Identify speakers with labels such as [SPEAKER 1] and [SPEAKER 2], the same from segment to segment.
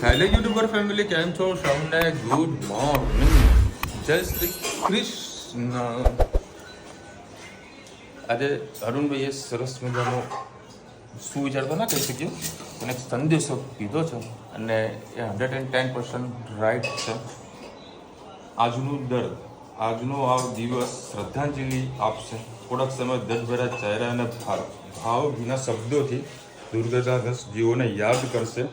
[SPEAKER 1] Hello YouTuber family, કેમ છો? સૌને ગુડ મોર્નિંગ, જય શ્રી કૃષ્ણ. આજે અરુણભાઈએ સરસ મજાનો શું વિચારતો ના કહી શક્યો, એને એક સંદેશો કીધો છે અને એ 110% રાઈટ છે. આજનું દર્દ, આજનો આ દિવસ શ્રદ્ધાંજલિ આપશે. થોડાક સમય દર્દભરા ચહેરા અને ભાવ વિના શબ્દોથી દુર્ગદાગ્રસ્ત જીવોને યાદ કરશે.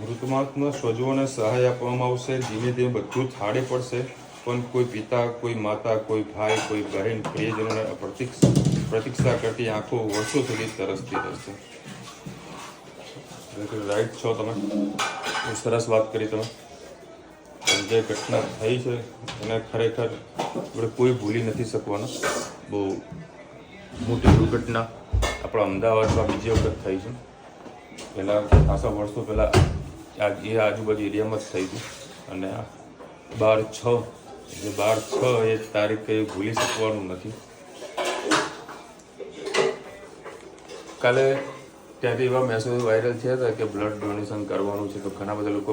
[SPEAKER 1] મૃતમાત્મા સ્વજોને સહાય આપવામાં આવશે. ધીમે ધીમે બધું થાળે પડશે, પણ કોઈ પિતા, કોઈ માતા, કોઈ ભાઈ, કોઈ બહેન પ્રિયજનોને પ્રતીક્ષા કરતી આંખો વર્ષો સુધી તરસતી રહેશે. રાઈટ છો તમે, સરસ વાત કરી તમે. જે ઘટના થઈ છે એને ખરેખર આપણે કોઈ ભૂલી નથી શકવાના. બહુ મોટી દુર્ઘટના આપણા અમદાવાદમાં બીજી વખત થઈ છે. પહેલાં ખાસા વર્ષો પહેલાં એ આજુબાજુ એરિયામાં જ થઈ હતું. અને 12/6 એ તારીખ કંઈ ભૂલી શકવાનું નથી. કાલે ત્યાંથી એવા મેસેજ વાયરલ થયા હતા કે બ્લડ ડોનેશન કરવાનું છે, તો ઘણા બધા લોકો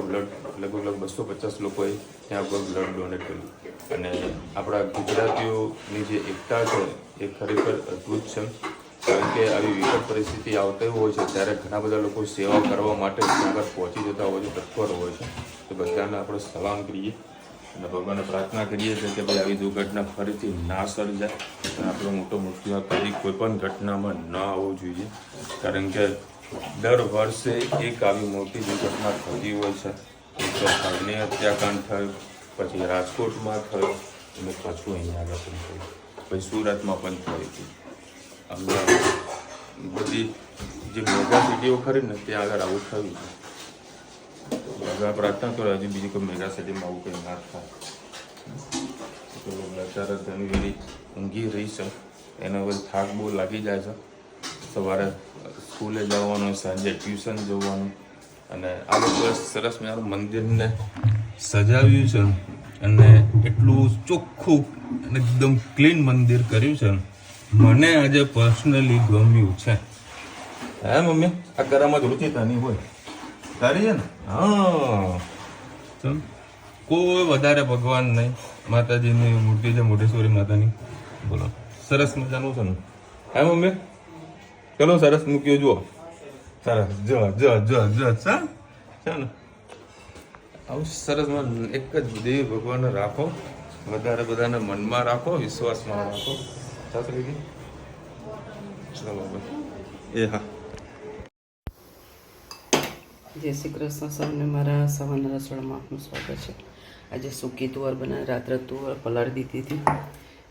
[SPEAKER 1] લગભગ 250 લોકોએ ત્યાં પર બ્લડ ડોનેટ કર્યું. અને આપણા ગુજરાતીઓની જે એકતા છે એ ખરેખર અદ્ભુત છે. કારણ કે આવી વિકટ પરિસ્થિતિ આવતી હોય છે ત્યારે ઘણા બધા લોકો સેવા કરવા માટે આગળ પહોંચી જતા હોય છે, તત્પર હોય છે. તો બધાને આપણે સલામ કરીએ અને ભગવાનને પ્રાર્થના કરીએ છીએ કે ભાઈ આવી દુર્ઘટના ફરીથી ના સર્જાય અને આપણો મોટો મૃત્યુ કદી કોઈ પણ ઘટનામાં ન આવવું જોઈએ. કારણ કે દર વર્ષે એક આવી મોટી દુર્ઘટના થતી હોય છે. એક તો ભાઈને હત્યાકાંડ થયું, પછી રાજકોટમાં થયું અને પાછું અહીંયા આગળ પણ થયું, પછી સુરતમાં પણ થઈ હતી. અમદાવાદ બધી જે મેગા સિટીઓ ખરી ને ત્યાં આગળ આવું થયું છે. ભગવાન પ્રાર્થના કરો હજી બીજી કોઈ મેગા સિટીમાં આવું કંઈ ના થાય. તો અત્યારે ઘણી બધી ઊંઘી રહી છે, એના પછી થાક બહુ લાગી જાય છે. સવારે સ્કૂલે જવાનું, સાંજે ટ્યુશન જવાનું. અને આ લોકોએ સરસ મજાનું મંદિરને સજાવ્યું છે અને એટલું ચોખ્ખું અને એકદમ ક્લીન મંદિર કર્યું છે. મને આજે પર્સનલી ગમ્યું છે. હે મમ્મી, આ કરામાં જ રુચિતાની હોય તારી છે ને? હા, કોઈ વધારે ભગવાન નહીં. માતાજીની મૂર્તિ છે, મોઢેશ્વરી માતાની. બોલો, સરસ મજાનું છે ને? હે મમ્મી, ચલો સરસ મૂક્યો, જુઓ. સરસ, જો છે ને? આવું સરસ એક જ દેવી ભગવાન રાખો, વધારે બધાને મનમાં રાખો, વિશ્વાસમાં રાખો. સાસરી ચલો ભાઈ, એ હા.
[SPEAKER 2] જય શ્રી કૃષ્ણ. સૌને મારા સવારના રસોડામાં આપનું સ્વાગત છે. આજે સૂકી તુવર બનાવી, રાત્રે તુવર પલાળી દીધી હતી.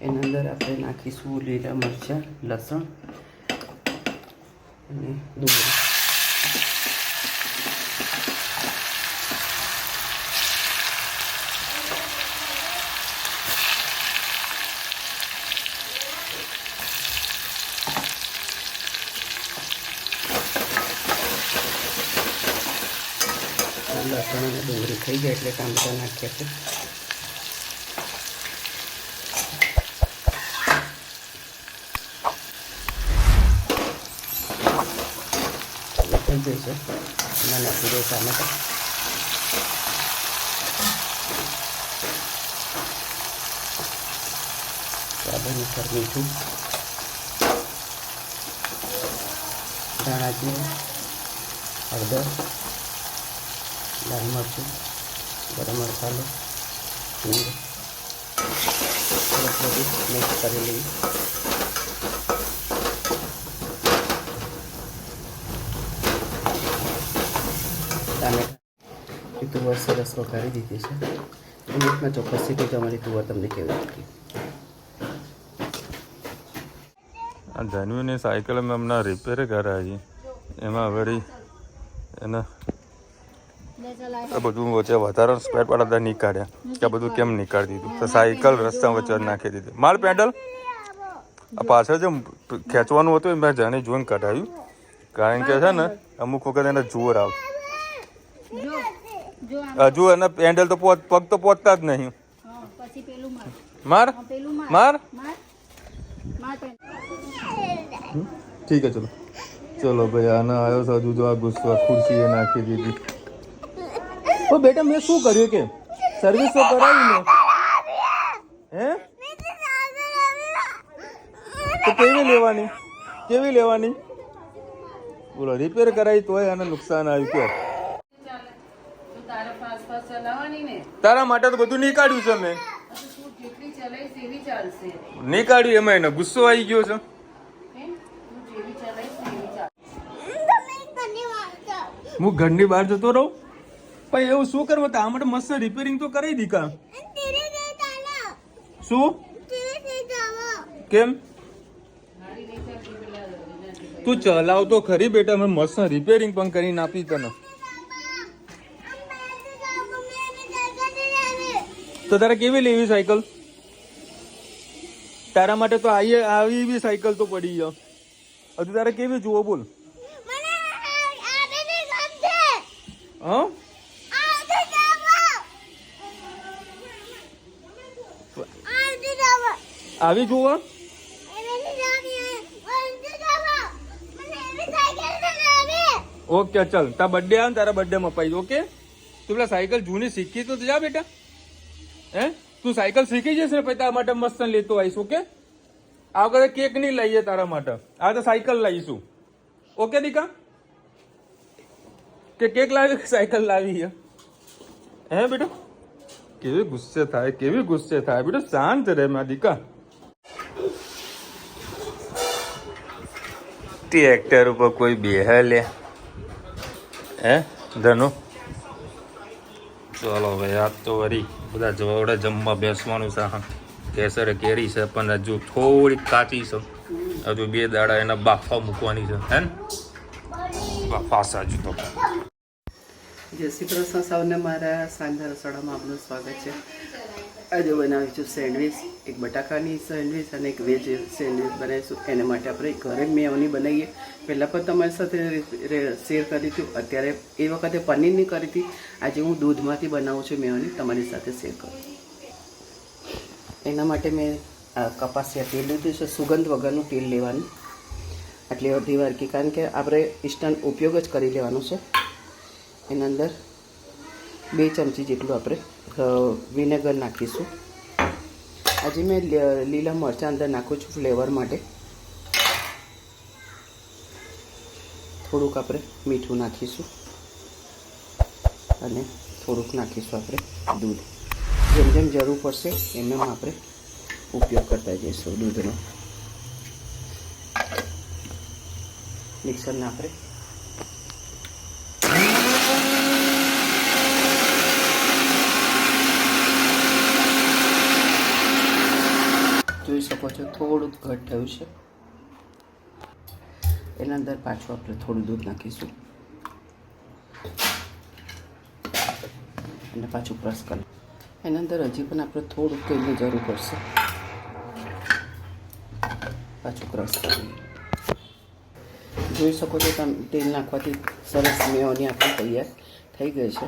[SPEAKER 2] એના અંદર આપણે નાખીશું લીલા મરચાં, લસણ અને ડુંગળી. લસણ અને ડુંગળી થઈ જાય એટલે ટામેટાં નાખ્યા છે. થઈ જશે એમાં નાખી દો ટામેટાં. સ્વાદ અનુસાર મીઠું, ધાણા જીરું, હળદર, લાલ મરચું, ગરમ મસાલો, હિંગ સરસ બધું મિક્સ કરી લઈએ. ટામેટા તુવર સરસ વઘારી દીધી છે. મિનિટમાં ચોક્કસ સીટી તમારી તુવર તમને કેવી લાગી.
[SPEAKER 1] આ જાનવીની સાયકલ મેં હમણાં રિપેર કરાવી, એમાં વળી એના બધું વચ્ચે વધારે સ્પેર પાર્ટ બધા નીકાળ્યા કે બધું કેમ નીકાળી દીધું, તો સાયકલ રસ્તા વચ્ચે નાખી દીધી. માલ પેડલ આ પાછળ જે ખેંચવાનું હતું એ મેં જાણી જોઈને કઢાવ્યું. કારણ કે છે ને અમુક વખત એને જોર આવે. હજુ એના પેન્ડલ તો પગ તો પહોંચતા જ નહીં. માર માર ઠીક છે. ચલો ચલો ભાઈ, આના આવ્યો છે હજુ. જો આ ગુસ્સો ખુરશી એ નાખી દીધી. ઓ બેટા મેં શું કર્યું કે સર્વિસ તો કરાવી ને હે તો કેવી લેવાની બોલો રિપેર કરાવી તોય આને નુકસાન આવ્યું કે તારા માટે તો બધું નીકાળ્યું છે મેં નીકાળ્યું એમાં એને ગુસ્સો આવી ગયો છે હું ઘરની બહાર જતો રહું પણ એવું શું કરવા તા માટે મસ્ત રિપેરિંગ તો કરાવી દી કા શું કેમ તું ચલાવ તો ખરી બેટા મેં મસ્ત રિપેરિંગ પણ કરીને આપી તને તો તારે કેવી લેવી સાયકલ તારા માટે તો આવી બી સાયકલ તો પડી ગયો હજુ તારે કેવી જુઓ બોલ હા આવી જુઓ ઓકે ચલ તારા બર્થડે આવે તારા બર્થડે માં અપાઈ ઓકે તું પેલા સાયકલ જૂની શીખી તો જા બેટા હે તું સાયકલ શીખી જશે ને પછી તારા માટે મસ્ત લેતો આવીશ ઓકે આ વખતે કેક નહીં લઈએ તારા માટે આ તો સાયકલ લાવીશું ઓકે દીકા કે કેક લાવી કે સાયકલ લાવી હે બેટા કેવી ગુસ્સે થાય બેટા શાંત રહે મારા દીકા ટ્રેક્ટર ઉપર કોઈ બેહે લે હે ધનુ ચાલો ભાઈ આજ તો વળી બધા જવાવડે જમવા બેસવાનું છે હા કેસરે કેરી છે પણ હજુ થોડીક કાચી છે હજુ 2 દાડા એના બાફા મૂકવાની છે હે બાફા સાજુ તો
[SPEAKER 2] જય શ્રી કૃષ્ણ સૌને મારા સાંજના રસોડામાં આપનું સ્વાગત છે આજે બનાવી છું સેન્ડવીચ એક બટાકાની સેન્ડવીચ અને એક વેજ સેન્ડવીચ બનાવીશું એના માટે આપણે ઘરે મેયોની બનાવીએ પહેલાં પણ તમારી સાથે શેર કરી હતી અત્યારે એ વખતે પનીરની કરી હતી આજે હું દૂધમાંથી બનાવું છું મેયોની તમારી સાથે શેર કરું એના માટે મેં કપાસિયા તેલ લીધું છે સુગંધ વગરનું તેલ લેવાનું આટલી અડધી વાટકી કારણ કે આપણે ઇન્સ્ટન્ટ ઉપયોગ જ કરી લેવાનો છે એના અંદર 2 ચમચી જેટલું આપણે વિનેગર નાખીશું આજે મેં લીલા મરચાં અંદર નાખું છું ફ્લેવર માટે થોડુંક આપણે મીઠું નાખીશું અને થોડુંક નાખીશું આપણે દૂધ જેમ જેમ જરૂર પડશે એમ એમ આપણે ઉપયોગ કરતા જઈશું દૂધનો મિક્સરને આપણે જોઈ શકો છો થોડું ઘટ થયું છે એના અંદર પાછું આપણે થોડું દૂધ નાખીશું અને પાછું ક્રશ કરી એના અંદર હજી પણ આપણે થોડુંક તેલની જરૂર પડશે પાછું ક્રશ કરી જોઈ શકો છો તમે તેલ નાખવાથી સરસ મેયોની આપણી તૈયાર થઈ ગઈ છે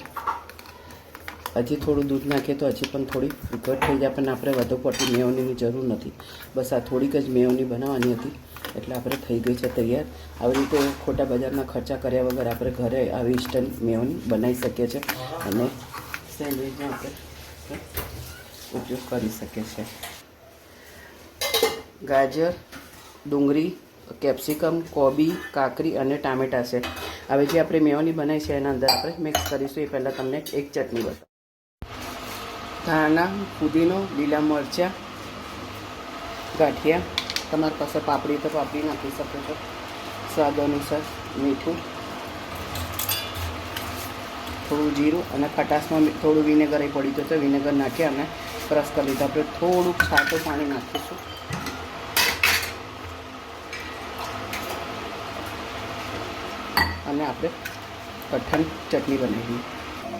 [SPEAKER 2] હજી થોડું દૂધ નાખીએ તો હજી પણ થોડી ઘટ થઈ જાય પણ આપણે વધુ પડતી મેયોનીની જરૂર નથી બસ આ થોડીક જ મેયોની બનાવવાની હતી એટલે આપણે થઈ ગઈ છે તૈયાર આવી રીતે ખોટા બજારના ખર્ચા કર્યા વગર આપણે ઘરે આવી ઇન્સ્ટન્ટ મેયોની બનાવી શકીએ છીએ અને સેન્ડવીચનો આપણે ઉપયોગ કરી શકીએ છીએ ગાજર ડુંગળી કેપ્સિકમ કોબી કાકરી અને ટામેટાં છે હવે જે આપણે મેયોની બનાવી છે એના અંદર આપણે મિક્સ કરીશું એ પહેલાં તમને એક ચટણી બતાવું ધાણા ફુદીનો લીલા મરચાં ગાંઠિયા તમારી પાસે પાપડી તો પાપડી નાખી શકો છો સ્વાદ અનુસાર મીઠું થોડું જીરું અને ખટાશમાં થોડું વિનેગર પડી જતો વિનેગર નાખી અને ક્રશ કરી લીધું આપણે થોડુંક છાટું પાણી નાખીશું અને આપણે કઠણ ચટણી બનાવી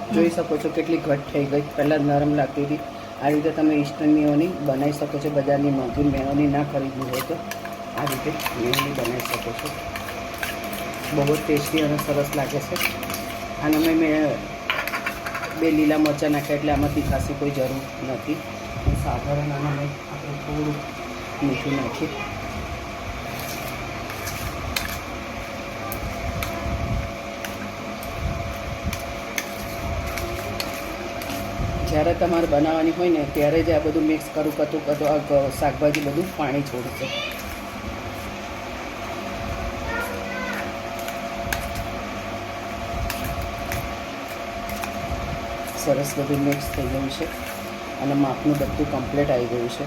[SPEAKER 2] જોઈ શકો છો કેટલી ઘટ થઈ ગઈ પહેલાં નરમ લાગતી હતી આ રીતે તમે ઇન્સ્ટન્ટ મેયોની બનાવી શકો છો બજારની મોંઘી મેયોની ના ખરીદવી હોય તો આ રીતે મેયોની બનાવી શકો છો બહુ જ ટેસ્ટી અને સરસ લાગે છે અને મેં 2 લીલા મરચાં નાખ્યા એટલે આમાં તીખાશી કોઈ જરૂર નથી સાધારણ આમાં મેં આપણે થોડું મીઠું નાખીએ જ્યારે તમારે બનાવવાની હોય ને ત્યારે જ આ બધું મિક્સ કરું આ શાકભાજી બધું પાણી છોડશે. સરસ બધું મિક્સ થઈ ગયું છે અને માપનું બધું કમ્પ્લીટ આવી ગયું છે.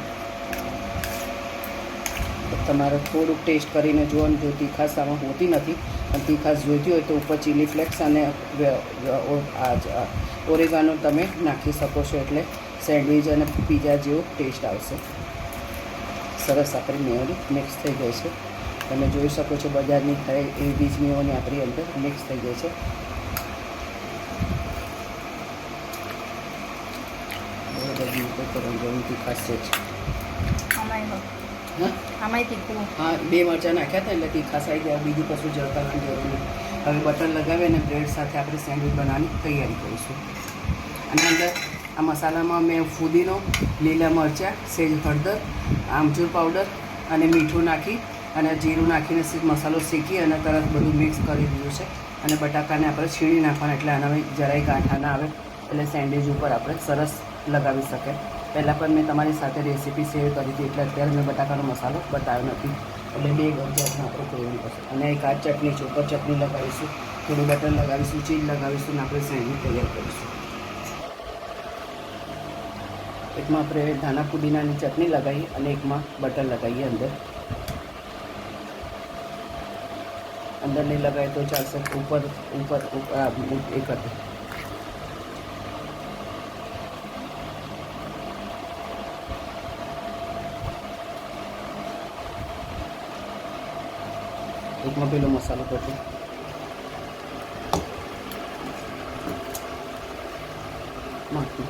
[SPEAKER 2] તમારે થોડુંક ટેસ્ટ કરીને જોવાનું, જો તીખાશ આમાં હોતી નથી અને તીખાશ જોઈતી હોય તો ઉપર ચીલી ફ્લેક્સ અને ઓરેગાનો તમે નાખી શકો છો, એટલે સેન્ડવિચ અને પીઝા જેવો ટેસ્ટ આવશે. સરસ આપણી મેયોની મિક્સ થઈ ગઈ છે. તમે જોઈ શકો છો બજારની થાય એવી જ મેયોની આપણી અંદર મિક્સ થઈ ગઈ છે. તીખાશ છે હા, 2 મરચાં નાખ્યા હતા એટલે તીખાશ આવી ગયા. બીજું કશું જ કરવાની જરૂર નહીં. હવે બટર લગાવી અને બ્રેડ સાથે આપણે સેન્ડવિચ બનાવવાની તૈયારી કરીશું. અને અંદર આ મસાલામાં મેં ફુદીનો, લીલા મરચાં, સેજ હળદર, આમચૂર પાવડર અને મીઠું નાખી અને જીરું નાખીને મસાલો શેકી અને તરત બધું મિક્સ કરી દીધું છે. અને બટાકાને આપણે છીણી નાખવાના એટલે આના જરાય ગાંઠા ના આવે, એટલે સેન્ડવિચ ઉપર આપણે સરસ લગાવી શકે. પહેલાં પણ મેં તમારી સાથે રેસીપી શેર કરી હતી એટલે અત્યારે મેં બટાકાનો મસાલો બતાવ્યો નથી. એટલે 2 જાતનું આપણે કરવું પડશે. અને એક આ ચટણી છે, ઉપર ચટણી લગાવીશું, થોડું બટર લગાવીશું, ચીઝ લગાવીશું અને આપણે સેન્ડવિચ તૈયાર કરીશું. એકમાં આપણે ધાણા પુદીનાની ચટણી લગાવી અને એકમાં બટર લગાવીએ. અંદર નહીં લગાવીએ તો ચાલશે, ઉપર એ કરી એકમાં પેલો મસાલો કરજો. માખી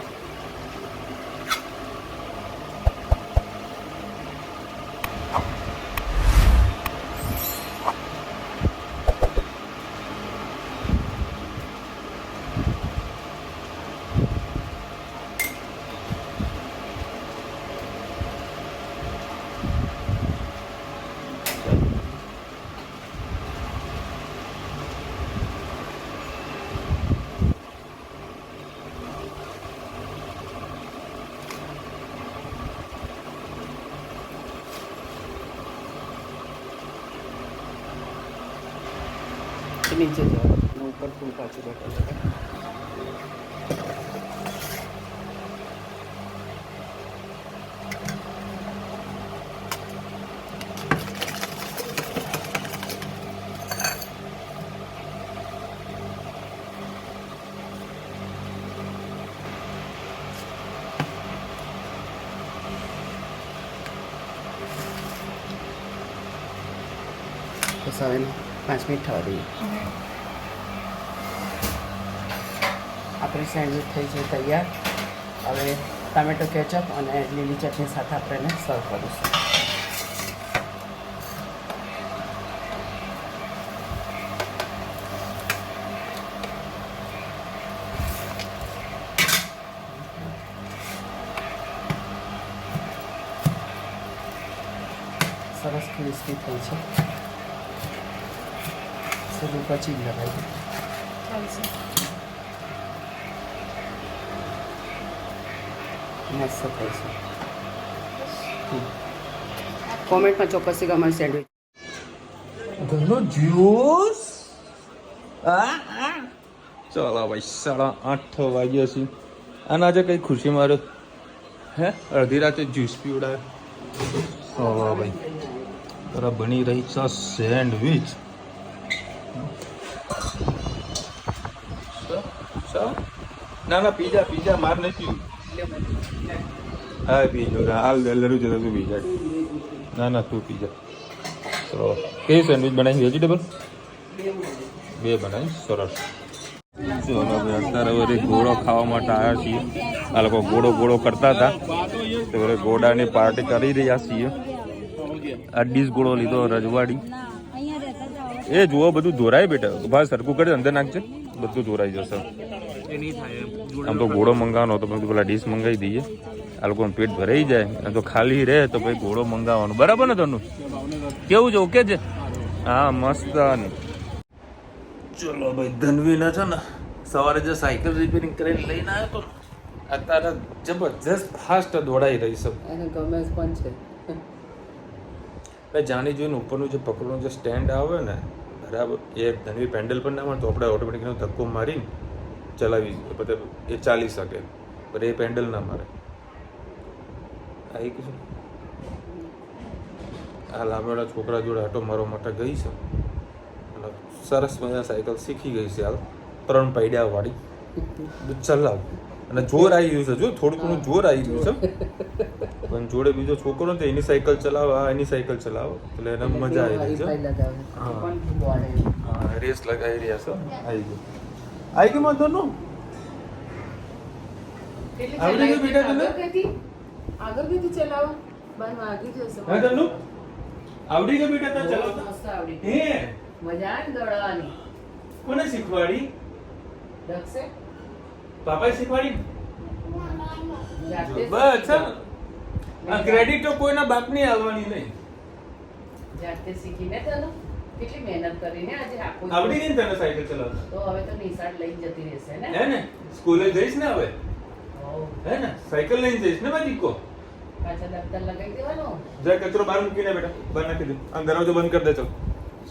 [SPEAKER 2] નીચે જાઓ અને ઉપર ફૂલ પાછું બટર લગાવો. બસ હવે 5 મિનિટ થવા દઈએ. આપણી સેન્ડવિચ થઈ છે તૈયાર. હવે ટામેટો કેચઅપ અને લીલી ચટણી સાથે આપણે એને સર્વ કરીશું. સરસ ક્રિસ્પી થઈ છે. સુધી પછી જ લગાવી ચાલશે. મસ્ત થઈ છે. કોમેન્ટમાં ચોક્કસથી અમારી સેન્ડવિચ ઘરનો જ્યુસ.
[SPEAKER 1] ચાલો ભાઈ 8:30 વાગ્યા છે અને આજે કઈ ખુશી મારો અડધી રાતે જ્યુસ પીવડાવે. ચાલો ભાઈ તારા બની રહી છે સેન્ડવિચ. ના પીઝા માર નહીં પીવું. હા પીજો હાલ લડું છે તું પીઝા. ના તું પીઝા. ચલો કઈ સેન્ડવિચ બનાવી? વેજીટેબલ 2 બનાવી. સરસ. ચલો ભાઈ અત્યારે વળી ગોળો ખાવા માટે આવ્યા છીએ. આ લોકો ગોળો કરતા હતા તો વળી ગોળાની પાર્ટી કરી રહ્યા છીએ. આ ડીશ ગોળો લીધો રજવાડી. એ જુઓ બધું ધોરાય બેટા. ભાઈ સરખું કરી અંદર નાખજે, બધું ધોરાઈ જશે. આમ તો ગોળો મંગાવવાનો તો બધું પેલા ડીશ મંગાવી દઈએ. આ લોકોનું પેટ ભરાઈ જાય તો ખાલી રહે તો ભાઈ ગોળો મંગાવવાનો. બરાબર ને તનું? કેવું છે? ઓકે છે? હા મસ્ત. ચલો ભાઈ ધનવીને છે ને સવારે જે સાયકલ રિપેરિંગ કરીને લઈને આવ્યો તો અત્યારે જબરજસ્ત ફાસ્ટ દોડાઈ રહી છે.
[SPEAKER 2] અને ગમે પણ છે.
[SPEAKER 1] એટલે જાણી જોઈને ઉપરનું જે પકડવાનું જે સ્ટેન્ડ આવે ને બરાબર એ ધનવી પેન્ડલ પર ના મળે તો આપણે ઓટોમેટિકનો ધક્કો મારીને ચલાવી મતલબ એ ચાલી શકે, પણ એ પેન્ડલ ના મારે. આવી ગયું છે. આ લાંબેડા છોકરા જોડે આટો મારવા માટે ગઈ છે અને સરસ મજા સાયકલ શીખી ગઈ છે. હાલ 3 પૈડા વાળી ચલાવ અને જોર આવી ગયું છે. જો થોડું ઘણું જોર આવી ગયું છે, પણ જોડે બીજો છોકરો ને એની સાયકલ ચલાવો, એની સાયકલ ચલાવો એટલે એને મજા આવી રહી છે. હા, રેસ લગાવી રહ્યા છે. આવી ગયું મધરનું આવડી ગયું બેટા તને?
[SPEAKER 2] આગળ કીધી ચલાવો બંધ વાગી જશે.
[SPEAKER 1] હા તનું આવડી ગયું બેટા તને ચલાવતા?
[SPEAKER 2] મસ્ત આવડી.
[SPEAKER 1] હે
[SPEAKER 2] મજા આવે ને દોડવાની.
[SPEAKER 1] કોને શીખવાડી?
[SPEAKER 2] દક્ષે
[SPEAKER 1] પાપાએ શીખવાડી?
[SPEAKER 2] જાતે
[SPEAKER 1] બસ આ ક્રેડિટ તો કોઈના બાપની આવવાની નહીં.
[SPEAKER 2] જાતે શીખીને તને કેટલી મહેનત કરીને આજે આખો
[SPEAKER 1] આવડી ગઈ ને તને સાયકલ ચલાવતા?
[SPEAKER 2] તો હવે તો નિશાળ લઈને જતી રહેશે ને.
[SPEAKER 1] હે ને સ્કૂલે જઈશ ને હવે?
[SPEAKER 2] હોવ.
[SPEAKER 1] હે ને સાયકલ લઈને જઈશ ને મારી દીકો?
[SPEAKER 2] પાછા દફતર લગાવી દેવાનો.
[SPEAKER 1] જા કચરો બહાર મૂકીને બેટા બહાર નાખી દે. આ દરવાજો બંધ કરી દે ચાલ.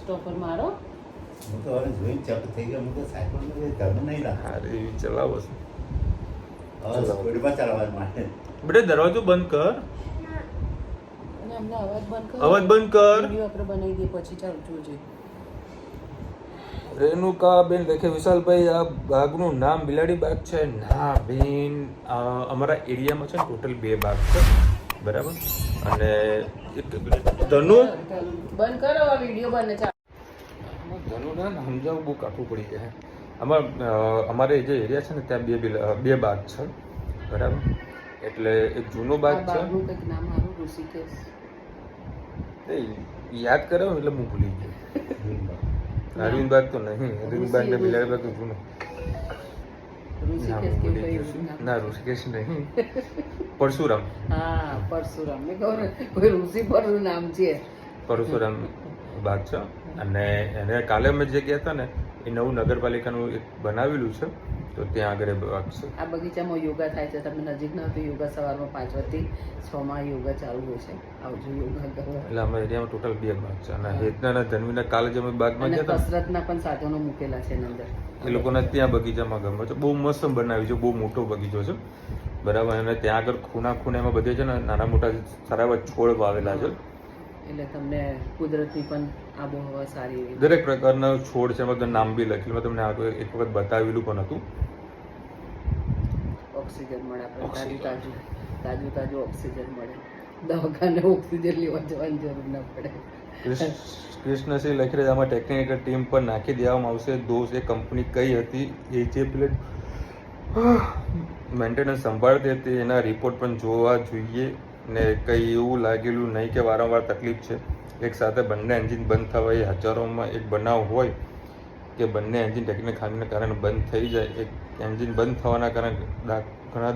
[SPEAKER 2] સ્ટોપર મારો.
[SPEAKER 3] હું તો હવે જોઈને ચપ થઈ ગયો. હું તો સાયકલ ઘરનું નહીં રાખે.
[SPEAKER 1] અરે એવી ચલાવો છે.
[SPEAKER 3] હવે સ્પીડમાં ચાલવા માટે
[SPEAKER 1] બેટા દરવાજો બંધ કર.
[SPEAKER 2] અને અમને અવાજ બંધ કર.
[SPEAKER 1] અવાજ બંધ કર.
[SPEAKER 2] વિડિયો આપણે બનાવી દઈએ પછી ચાલુ જોજે.
[SPEAKER 1] રેણુકા બેન લખે વિશાલભાઈ આ બાગનું નામ બિલાડી બાગ છે. ના બેન અમારા એરિયામાં છે ને ટોટલ 2 બાગ છે બરાબર. અને એક ધનુ
[SPEAKER 2] બંધ કરો આ વિડિયો બને ચાલુ.
[SPEAKER 1] ધનુ ના સમજાવવું બહુ કાઠું પડી જાય. અમારે જે એરિયા છે ને ત્યાં 2 બાગ છે બરાબર. એટલે એક જૂનો બાગ છે.
[SPEAKER 2] બાગનું કંઈક નામ મારું ઋષિકેશ.
[SPEAKER 1] એ યાદ કર્યો એટલે હું ભૂલી ગયો. અરવિંદ બાગ તો નહીં. અરવિંદ બાગ ને બિલાડી બાગ તો જૂનો.
[SPEAKER 2] ઋષિકેશ કેવું કયું નામ?
[SPEAKER 1] ના ઋષિકેશ નહીં, પરશુરામ.
[SPEAKER 2] હા પરશુરામ. મેં કહું ને કોઈ ઋષિ પરનું નામ છે.
[SPEAKER 1] પરશુરામ બાગ છે. અને એને કાલે અમે જે ગયા હતા ને એ નવું નગરપાલિકાનું એક બનાવેલું છે તો ત્યાં આગળ એ બાગ છે.
[SPEAKER 2] આ બગીચામાં યોગા થાય છે. તમે નજીક ના તો યોગા સવારમાં 5 વાગથી 6 માં યોગા ચાલુ હોય છે. આવજો યોગા કરવા.
[SPEAKER 1] એટલે અમારા એરિયામાં ટોટલ 2 બાગ છે. અને હેતના અને ધનવીના કાલે જે અમે બાગમાં
[SPEAKER 2] અને
[SPEAKER 1] ગયા હતા
[SPEAKER 2] કસરતના પણ સાધનો મૂકેલા છે એની અંદર.
[SPEAKER 1] એ લોકોને ત્યાં બગીચામાં ગમે છે. બહુ મસ્ત બનાવ્યું છે. બહુ મોટો બગીચો છે બરાબર. અને ત્યાં આગળ ખૂણામાં બધે છે ને નાના મોટા સારા એવા છોડ વાવેલા છે.
[SPEAKER 2] એટલે તમને કુદરતની પણ આબોહવા સારી એવી.
[SPEAKER 1] દરેક પ્રકારના છોડ છે. એમાં નામ બી લખેલું. તમને આગળ એક વખત બતાવેલું પણ હતું.
[SPEAKER 2] ઓક્સિજન મળે આપણે તાજું ઓક્સિજન મળે. દવાખાને ઓક્સિજન લેવા જવાની જરૂર ના પડે.
[SPEAKER 1] કૃષ્ણસિંહ લખી રહ્યા આમાં ટેકનિકલ ટીમ પર નાખી દેવામાં આવશે. દોષ એ કંપની કઈ હતી એ જે પેલે મેન્ટેનન્સ સંભાળતી હતી એના રિપોર્ટ પણ જોવા જોઈએ ને કંઈ એવું લાગેલું નહીં કે વારંવાર તકલીફ છે. એક સાથે બંને એન્જિન બંધ થવા એ હજારોમાં એક બનાવ હોય કે બંને એન્જિન ટેકનિકલ ખામીના કારણે બંધ થઈ જાય. એક એન્જિન બંધ થવાના કારણે ઘણા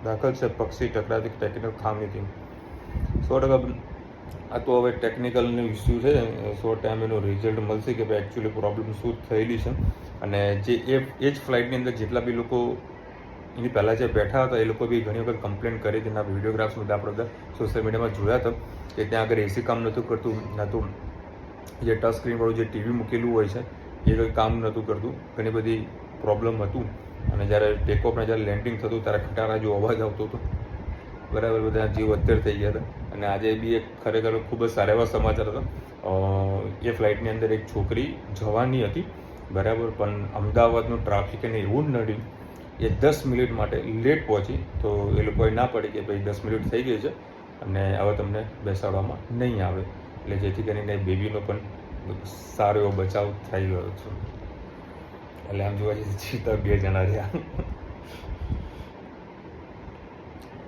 [SPEAKER 1] દાખલ છે પક્ષી ટકરાતી ટેકનિકલ ખામીથી. 100% આ તો હવે ટેકનિકલનો ઇસ્યુ છે. 100 ટાઈમ એનું રિઝલ્ટ મળશે કે ભાઈ એકચ્યુઅલી પ્રોબ્લેમ શું થયેલી છે. અને જે એ જ ફ્લાઇટની અંદર જેટલા બી લોકો એની પહેલાં જે બેઠા હતા એ લોકો બી ઘણી વખત કમ્પ્લેન કરી હતી. એના વિડીયોગ્રાફ્સ બધા આપણે બધા સોશિયલ મીડિયામાં જોયા હતા કે ત્યાં આગળ એસી કામ નહોતું કરતું, નહોતું જે ટચ સ્ક્રીનવાળું જે ટીવી મૂકેલું હોય છે એ કંઈ કામ નહોતું કરતું. ઘણી બધી પ્રોબ્લેમ હતું. અને જ્યારે ટેકઓફને જ્યારે લેન્ડિંગ થતું ત્યારે ખટારા જો અવાજ આવતો હતો બરાબર. બધા જીવ અત્યારે થઈ ગયા હતા. અને આજે બી એક ખરેખર ખૂબ જ સારા એવા સમાચાર હતા. એ ફ્લાઇટની અંદર એક છોકરી જવાની હતી બરાબર. પણ અમદાવાદનું ટ્રાફિક એને એવું જ નડ્યું એ 10 મિનિટ માટે લેટ પહોંચી. તો એ લોકોએ ના પડી કે ભાઈ 10 મિનિટ થઈ ગઈ છે અને હવે તમને બેસાડવામાં નહીં આવે. એટલે જેથી કરીને બેબીનો પણ સારો એવો બચાવ થઈ ગયો છે. એટલે આમ જોવા જઈએ જીવતા 2 જણા રહ્યા.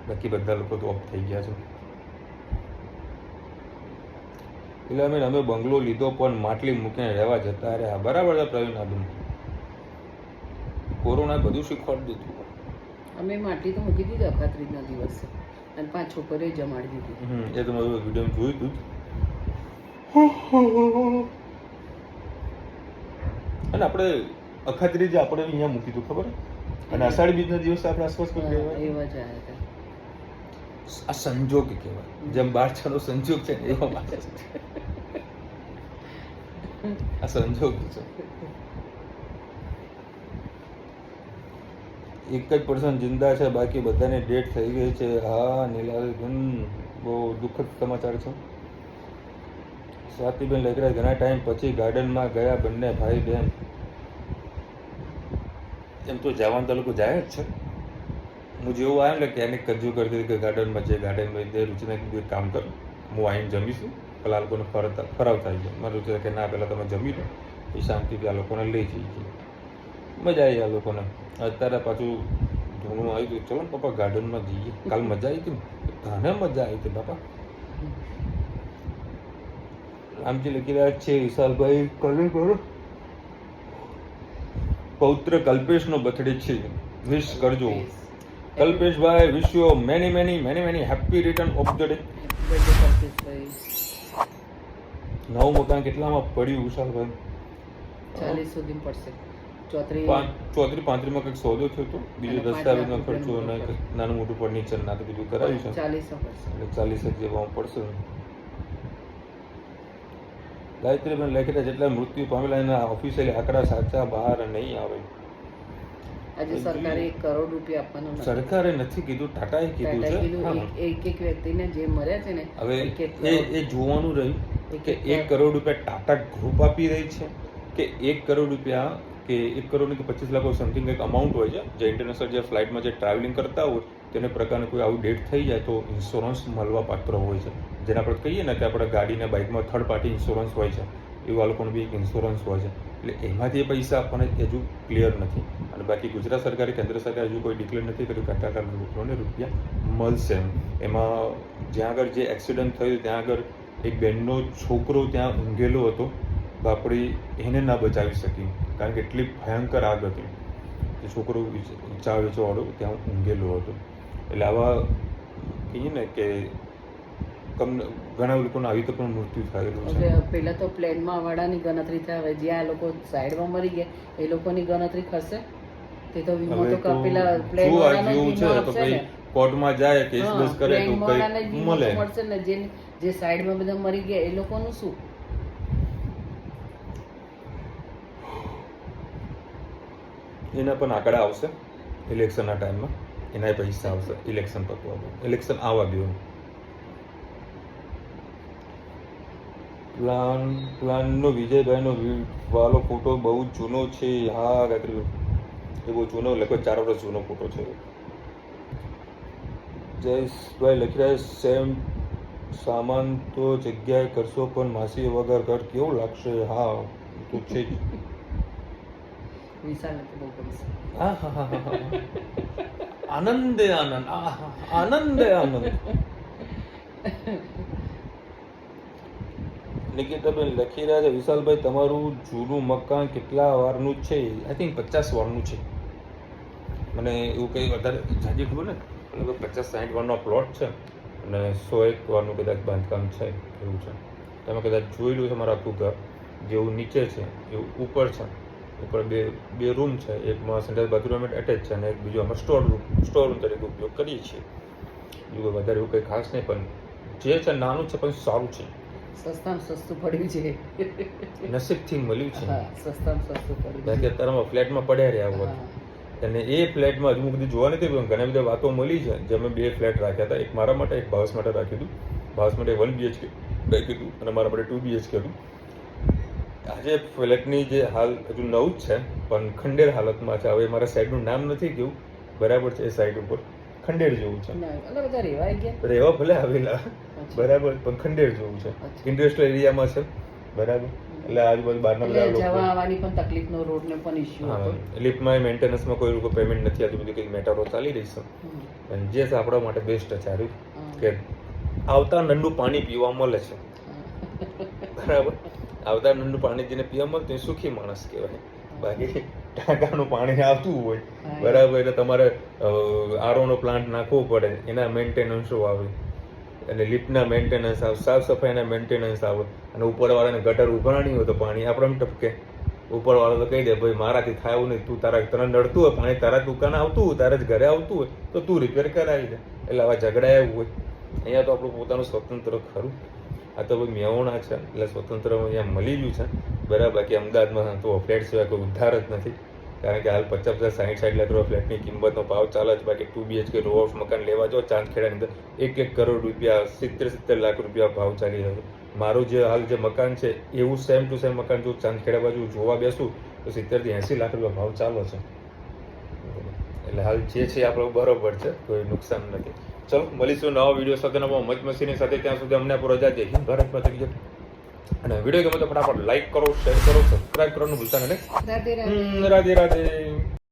[SPEAKER 1] બાકી બધા લોકો તો ઓફ થઈ ગયા છે. એટલે અમે બંગલો લીધો પણ માટલી મૂકીને રહેવા જતા રહ્યા. બરાબર છે પ્રવીણ આદમ. કોરોના બધું શીખવાડી દીધું.
[SPEAKER 2] અમે માટી તો મૂકી દીધી અખાત્રીજના દિવસે અને 5 છોકરીઓ જમાડી દીધી.
[SPEAKER 1] એ તો મેં વિડીયો જોયું હતું. અને આપણે અખાત્રીજ આપણે અહીંયા મૂકી હતું ખબર અને અષાઢી બીજના દિવસે આપણે આસપાસ કોઈ કહેવાય
[SPEAKER 2] એવા જ આવ્યા હતા.
[SPEAKER 1] આ સંજોગ કહેવાય, જેમ 12 સંજોગ છે ને એવો આ સંજોગ છે. એક જ પર્સન જિંદા છે, બાકી બધાની ડેથ થઈ ગઈ છે. હા નીલાલ, બહુ દુઃખદ સમાચાર છે. સ્વાતિબેન લેકરા ઘણા ટાઈમ પછી ગાર્ડનમાં ગયા બંને ભાઈ બહેન. એમ તો જવાનું તો લોકો જાય જ છે. હું જેવું આવ્યો ને ક્યાંક કરજો કરતી હતી કે ગાર્ડનમાં જઈએ, ગાર્ડનમાં જઈએ. રુચિને કીધું એક કામ કર, હું આવીને જમીશું, પેલા આ લોકોને ફરાવતા આવીએ. મારે રુચિને કે ના, પહેલાં તમે જમી લો, એ શાંતિથી આ લોકોને લઈ જઈએ. મજા આવી આ લોકોને. અત્યારે પાછું ધૂણું આવી ગયું, ચલો ને પપ્પા ગાર્ડનમાં જઈએ. કાલ મજા આવી હતી ને, તને મજા આવી હતી બાપા. આમથી લખી રહ્યા છે વિશાલભાઈ, કલે કરો પૌત્ર કલ્પેશનો બર્થડે છે, વિશ કરજો. Kalpeshbhai, wish you many many many many happy return of the day.
[SPEAKER 2] Birthday Kalpeshbhai.
[SPEAKER 1] નવું મકાન કેટલામાં પડ્યું વિશાલભાઈ?
[SPEAKER 2] 40 સુધી પડશે.
[SPEAKER 1] 34-35 માં કંઈક સોદો થયો હતો, બીજો
[SPEAKER 2] અને 5
[SPEAKER 1] દસ્તાવેજનો
[SPEAKER 2] લાખ
[SPEAKER 1] ખર્ચો અને
[SPEAKER 2] રૂપિયાનું
[SPEAKER 1] નાનું મોટું ફર્નિચર ના તો બીજું કરાવ્યું છે,
[SPEAKER 2] 40 પડશે.
[SPEAKER 1] એટલે 40 જેવામાં પડશે. ગાયત્રીબેન લખેલા જેટલા મૃત્યુ પામેલા એના ઓફિશિયલી આંકડા સાચા બહાર નહીં આવે.
[SPEAKER 2] આજે સરકારે 1 કરોડ રૂપિયા આપવાનો નથી.
[SPEAKER 1] સરકારે નથી કીધું, ટાટાએ કીધું
[SPEAKER 2] ટાટાએ
[SPEAKER 1] છે.
[SPEAKER 2] કીધું
[SPEAKER 1] હા.
[SPEAKER 2] એક વ્યક્તિને જે મર્યા છે ને,
[SPEAKER 1] હવે
[SPEAKER 2] એક એક કરોડ.
[SPEAKER 1] એ જોવાનું રહ્યું કે
[SPEAKER 2] એક
[SPEAKER 1] 1 કરોડ રૂપિયા ટાટા ગ્રુપ આપી રહી છે કે 1 કરોડ રૂપિયા કે 1 કરોડ કે 25 લાખ સમથિંગ એક અમાઉન્ટ હોય છે, જે ઇન્ટરનેશનલ જે ફ્લાઇટમાં જે ટ્રાવેલિંગ કરતા હોય તેને પ્રકારનું કોઈ આવું ડેટ થઈ જાય તો ઇન્સ્યોરન્સ મળવા પાત્ર હોય છે. જેના આપણે કહીએ ને કે આપણે ગાડીને બાઇકમાં થર્ડ પાર્ટી ઇન્સ્યોરન્સ હોય છે, એવું આ લોકોનું બી એક ઇન્સ્યોરન્સ હોય છે. એટલે એમાંથી પૈસા આપણને હજુ ક્લિયર નથી. અને બાકી ગુજરાત સરકારે, કેન્દ્ર સરકારે હજુ કોઈ ડિક્લેર નથી કર્યું કે આટલા લોકોને રૂપિયા મળશે. એમાં જ્યાં આગળ જે એક્સિડન્ટ થયું ત્યાં આગળ એક બહેનનો છોકરો ત્યાં ઊંઘેલો હતો, બાપડી એને ના બચાવી શકી કારણ કે એટલી ભયંકર આગ હતી. એ છોકરો ઊંચા વેચવાવાળો ત્યાં ઊંઘેલો હતો. એટલે આવા કહીએ ને કે ઘણા લોકોને આવી રીતે પણ મૃત્યુ થયેલું છે.
[SPEAKER 2] હવે પહેલા તો પ્લેનમાં વાળાની ગણતરી થાય, હવે જ્યાં લોકો સાઈડમાં મરી ગયા એ લોકોની ગણતરી થશે. તે તો વીમો
[SPEAKER 1] હવે
[SPEAKER 2] તો પેલા
[SPEAKER 1] તો
[SPEAKER 2] પ્લેન
[SPEAKER 1] જો આ
[SPEAKER 2] વાળાનો
[SPEAKER 1] જેવું
[SPEAKER 2] વીમો
[SPEAKER 1] છે તો
[SPEAKER 2] આપશે
[SPEAKER 1] ભાઈ
[SPEAKER 2] ને.
[SPEAKER 1] કોર્ટમાં જાય કેસ બેસ કરે તો
[SPEAKER 2] પ્લેન વાળાને
[SPEAKER 1] કઈ
[SPEAKER 2] વીમો
[SPEAKER 1] મળે.
[SPEAKER 2] તો મળશે ને. જે સાઈડમાં બધા મરી ગયા એ લોકોનું શું?
[SPEAKER 1] એના પણ આંકડા આવશે ઇલેક્શનના ટાઈમમાં, એના પૈસા આવશે ઇલેક્શન પતવા દો, ઇલેક્શન આવવા દો. પ્લાનનો વિજયભાઈનો વાલો ફોટો બહુ જૂનો છે. હા ગાયત્રી, એ બહુ જૂનો, લગભગ 4 વર્ષ જૂનો ફોટો છે. જયેશભાઈ લખી રહ્યા સેમ સામાન તો જગ્યાએ કરશો પણ માસી વગર ઘર કેવું લાગશે? હા તો છે જ.
[SPEAKER 2] વિશાલ તો બહુ ગમશે.
[SPEAKER 1] આનંદે આનંદ, આનંદે આનંદ. નિકિતાબેન લખી રહ્યા છે વિશાલભાઈ તમારું જૂનું મકાન કેટલા વારનું છે? આઈ થિંક 50 વારનું છે. મને એવું કંઈ વધારે જાજી ખબર ને, લગભગ 50-60 વારનો પ્લોટ છે અને 100-1 વારનું કદાચ બાંધકામ છે એવું છે. તમે કદાચ જોયેલું છે મારા આખું ઘર, જેવું નીચે છે એવું ઉપર છે. ઉપર બે રૂમ છે, એકમાં સંડાસ બાથરૂમ એટેચ છે અને એક બીજો અમે સ્ટોર રૂમ તરીકે ઉપયોગ કરીએ છીએ. બીજું વધારે એવું કંઈ ખાસ નહીં, પણ જે છે નાનું છે પણ સારું છે.
[SPEAKER 2] સસ્તામાં સસ્તું પડ્યું છે.
[SPEAKER 1] નસીબથી મળ્યું છે.
[SPEAKER 2] હા, સસ્તામાં સસ્તું પડ્યું
[SPEAKER 1] બાકી અત્યારમાં ફ્લેટમાં પડ્યા રહ્યા હોત. અને એ ફ્લેટમાં હજુ બધી જોવા નથી, પણ ઘણી બધી વાતો મળી છે. જે અમે 2 ફ્લેટ રાખ્યા હતા, એક મારા માટે, એક ભાવસ માટે રાખ્યું હતું. ભાવસ માટે 1 BHK રાખ્યું હતું અને મારા માટે 2 BHK હતું. આજે ફ્લેટની જે હાલ હજુ નવું જ છે પણ ખંડેર હાલતમાં છે. હવે મારા સાઈડનું નામ નથી કેવું, બરાબર છે, એ સાઈડ ઉપર ખંડેર જેવું છે.
[SPEAKER 2] એટલે બધા રેવાઈ ગયા,
[SPEAKER 1] રહેવા ભલે આવેલા બરાબર, પણ ખંડેર જેવું છે. ઇન્ડસ્ટ્રીયલ એરિયામાં છે બરાબર. એટલે આજુબાજુ બહારના બધા
[SPEAKER 2] એટલે
[SPEAKER 1] લોકો
[SPEAKER 2] જવા આવવાની પણ તકલીફનો રોડને પણ ઇશ્યુ હતો.
[SPEAKER 1] લિફ્ટમાં મેન્ટેનન્સમાં કોઈ લોકો પેમેન્ટ નથી આવતું, બધી કંઈક મેટરો ચાલી રહી છે. પણ જે છે આપણા માટે બેસ્ટ છે સારું કે આવતા નંદનું પાણી પીવા મળે છે બરાબર. આવતા નંદનું પાણી જેને પીવા મળતું એ સુખી માણસ કહેવાય. બાકી ટાંકાનું પાણી આવતું હોય બરાબર, એટલે તમારે આરઓનો પ્લાન્ટ નાખવો પડે, એના મેન્ટેનન્સો આવે અને લિફ્ટના મેન્ટેનન્સ આવે, સાફ સફાઈના મેન્ટેનન્સ આવે અને ઉપરવાળાને ગટર ઉઘરાણી હોય તો પાણી આપણે ટપકે. ઉપરવાળો તો કહી દે ભાઈ મારાથી થાય એવું નહીં, તું તને નડતું હોય પાણી તારા દુકાને આવતું હોય, તારા જ ઘરે આવતું હોય તો તું રિપેર કરાવી દે. એટલે આવા ઝઘડા એવું હોય. અહીંયા તો આપણું પોતાનું સ્વતંત્ર ખરું. આ તો ભાઈ મેવણા છે એટલે સ્વતંત્ર અહીંયા મળી ગયું છે બરાબર. બાકી અમદાવાદમાં તો ફ્લેટ સિવાય કોઈ ઉદ્ધાર જ નથી, કારણ કે હાલ 50-60 લાખ રૂપિયા ફ્લેટની કિંમતનો ભાવ ચાલે છે. બાકી 2 BHK રો હાઉસ મકાન લેવા જો ચાંદખેડાની અંદર 1 કરોડ રૂપિયા 70 લાખ રૂપિયા ભાવ ચાલી રહ્યો છે. મારું જે હાલ જે મકાન છે એવું સેમ ટુ સેમ મકાન જો ચાંદખેડા બાજુ જોવા બેસું તો 70-80 લાખ રૂપિયા ભાવ ચાલે છે. એટલે હાલ જે છે આપણો બરોબર છે, કોઈ નુકસાન નથી. ચલો મળીશું નવા વિડીયો સાથે, નવા મજ મસીની સાથે. ત્યાં સુધી અમને આપણો રજા જય હિન્દ, ભારત માતા કી જય. અને વિડીયો ગમે તો ફટાફટ લાઈક કરો, શેર કરો, સબસ્ક્રાઇબ કરવાનું ભૂલતા નહીં.
[SPEAKER 2] રાધે રાધે.
[SPEAKER 1] રાધે રાધે.